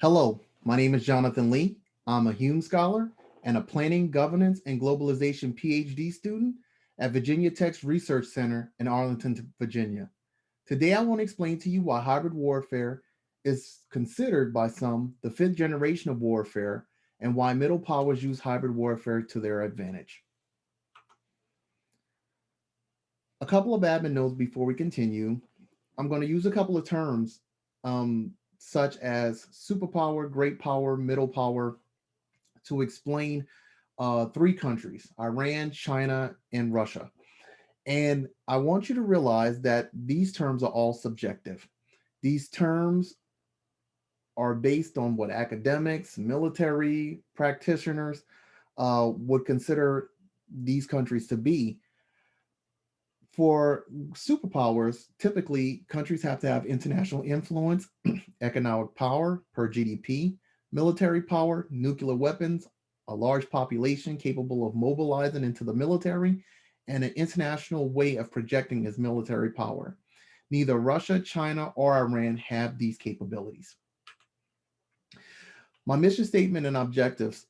Hello, my name is Jonathan Lee. I'm a Hume scholar and a Planning, Governance, and Globalization PhD student at Virginia Tech's Research Center in Arlington, Virginia. Today, I want to explain to you why hybrid warfare is considered by some the fifth generation of warfare and why middle powers use hybrid warfare to their advantage. A couple of admin notes before we continue. I'm going to use a couple of terms such as superpower, great power, middle power, to explain three countries: Iran, China, and Russia. And I want you to realize that these terms are all subjective. These terms are based on what academics, military practitioners would consider these countries to be. For superpowers, typically countries have to have international influence, economic power per GDP, military power, nuclear weapons, a large population capable of mobilizing into the military, and an international way of projecting its military power. Neither Russia, China, or Iran have these capabilities. My mission statement and objectives.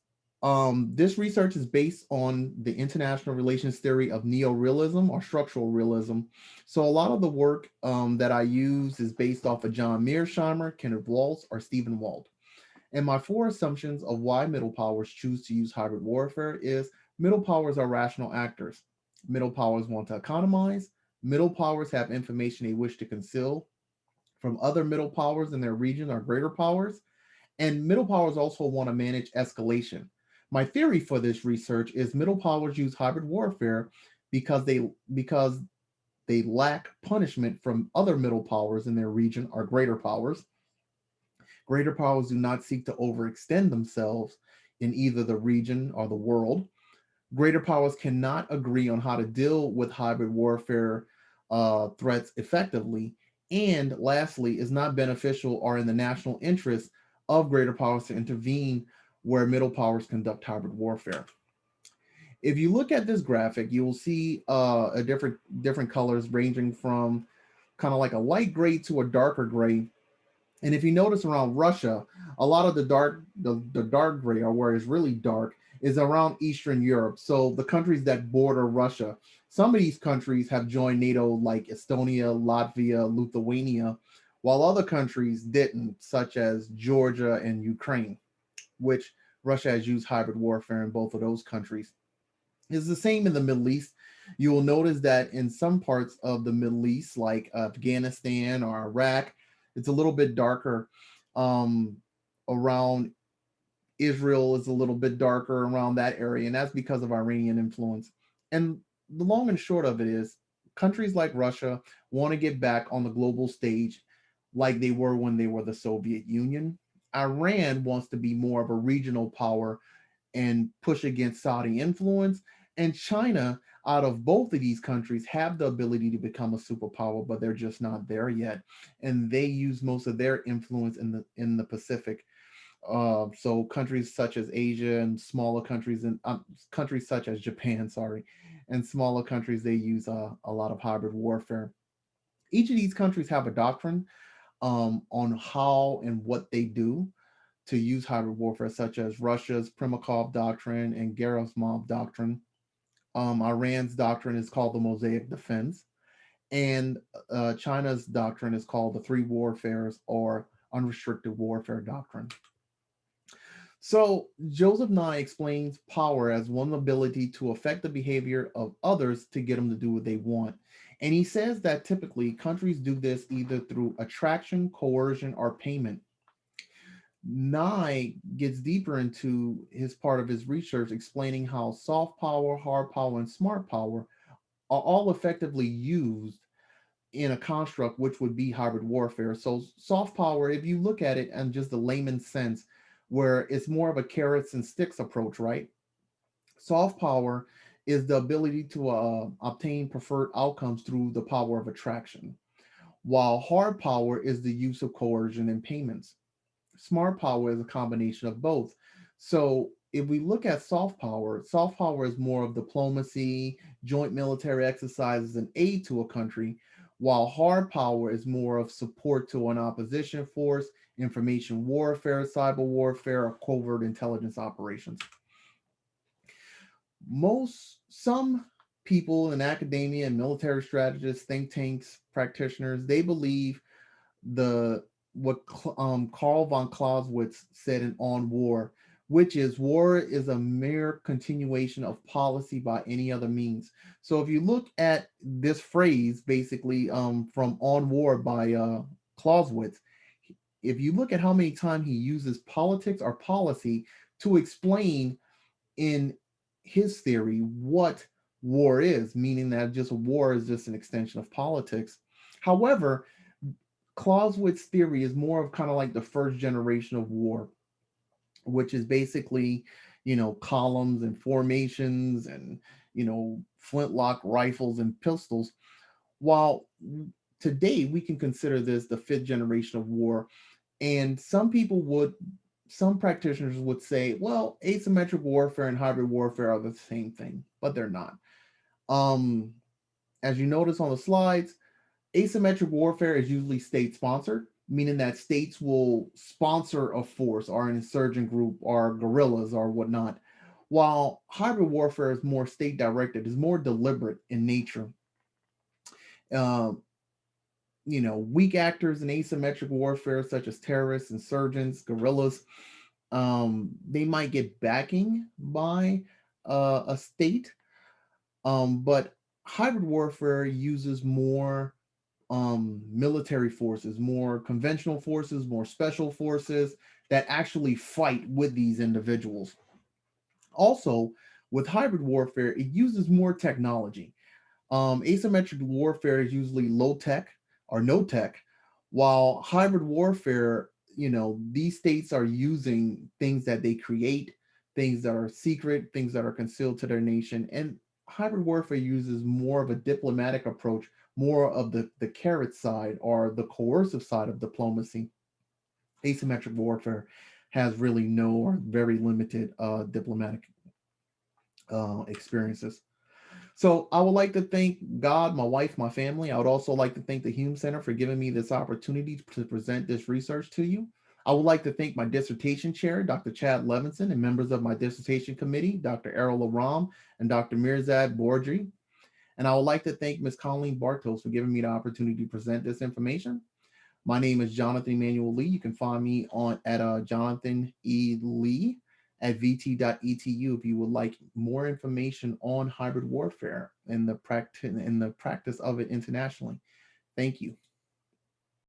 This research is based on the international relations theory of neorealism or structural realism. So a lot of the work that I use is based off of John Mearsheimer, Kenneth Waltz, or Stephen Wald. And my four assumptions of why middle powers choose to use hybrid warfare is middle powers are rational actors. Middle powers want to economize. Middle powers have information they wish to conceal from other middle powers in their region or greater powers. And middle powers also want to manage escalation. My theory for this research is middle powers use hybrid warfare because they lack punishment from other middle powers in their region or greater powers. Greater powers do not seek to overextend themselves in either the region or the world. Greater powers cannot agree on how to deal with hybrid warfare threats effectively. And lastly, is not beneficial or in the national interest of greater powers to intervene where middle powers conduct hybrid warfare. If you look at this graphic, you will see a different colors ranging from kind of like a light gray to a darker gray. And if you notice around Russia, a lot of the dark gray, or where it's really dark, is around Eastern Europe. So the countries that border Russia. Some of these countries have joined NATO, like Estonia, Latvia, Lithuania, while other countries didn't, such as Georgia and Ukraine, which Russia has used hybrid warfare in both of those countries. It's the same in the Middle East. You will notice that in some parts of the Middle East, like Afghanistan or Iraq, it's a little bit darker. Um, Around Israel is a little bit darker around that area, and that's because of Iranian influence. And the long and short of it is, countries like Russia want to get back on the global stage like they were when they were the Soviet Union. Iran wants to be more of a regional power and push against Saudi influence. And China, out of both of these countries, have the ability to become a superpower, but they're just not there yet. And they use most of their influence in the Pacific. So countries such as Asia and smaller countries and countries such as Japan, sorry, and smaller countries, they use a lot of hybrid warfare. Each of these countries have a doctrine on how and what they do to use hybrid warfare, such as Russia's Primakov doctrine and Gerasimov doctrine. Iran's doctrine is called the Mosaic Defense, and China's doctrine is called the Three Warfares or Unrestricted Warfare Doctrine. So Joseph Nye explains power as one ability to affect the behavior of others to get them to do what they want. And he says that typically countries do this either through attraction, coercion, or payment. Nye gets deeper into his part of his research, explaining how soft power, hard power, and smart power are all effectively used in a construct which would be hybrid warfare. So, soft power, if you look at it in just the layman's sense, where it's more of a carrots and sticks approach, right? Soft power is the ability to obtain preferred outcomes through the power of attraction, while hard power is the use of coercion and payments. Smart power is a combination of both. So if we look at soft power is more of diplomacy, joint military exercises, and aid to a country, while hard power is more of support to an opposition force information warfare, cyber warfare, or covert intelligence operations. Some people in academia and military strategists, think tanks, practitioners, they believe the what Karl von Clausewitz said in On War, which is war is a mere continuation of policy by any other means. So if you look at this phrase, basically from On War by Clausewitz, if you look at how many times he uses politics or policy to explain in his theory what war is, meaning that just war is just an extension of politics. However, Clausewitz's theory is more of kind of like the first generation of war, which is basically, columns and formations and, flintlock rifles and pistols. While today we can consider this the fifth generation of war, and some practitioners would say, well, asymmetric warfare and hybrid warfare are the same thing, but they're not. Um, as you notice on the slides, asymmetric warfare is usually state sponsored, meaning that states will sponsor a force or an insurgent group or guerrillas or whatnot, while hybrid warfare is more state directed, is more deliberate in nature. Uh, weak actors in asymmetric warfare, such as terrorists, insurgents, guerrillas, they might get backing by a state, but hybrid warfare uses more military forces, more conventional forces, more special forces that actually fight with these individuals. Also, with hybrid warfare, it uses more technology. Asymmetric warfare is usually low tech or no tech, while hybrid warfare, these states are using things that they create, things that are secret, things that are concealed to their nation. And hybrid warfare uses more of a diplomatic approach, more of the carrot side or the coercive side of diplomacy. Asymmetric warfare has really no or very limited diplomatic experiences. So I would like to thank God, my wife, my family. I would also like to thank the Hume Center for giving me this opportunity to present this research to you. I would like to thank my dissertation chair, Dr. Chad Levinson, and members of my dissertation committee, Dr. Errol Aram and Dr. Mirzad Bordri. And I would like to thank Ms. Colleen Bartos for giving me the opportunity to present this information. My name is Jonathan Emmanuel Lee. You can find me on at Jonathan E. Lee at vt.etu if you would like more information on hybrid warfare and the practice of it internationally. Thank you.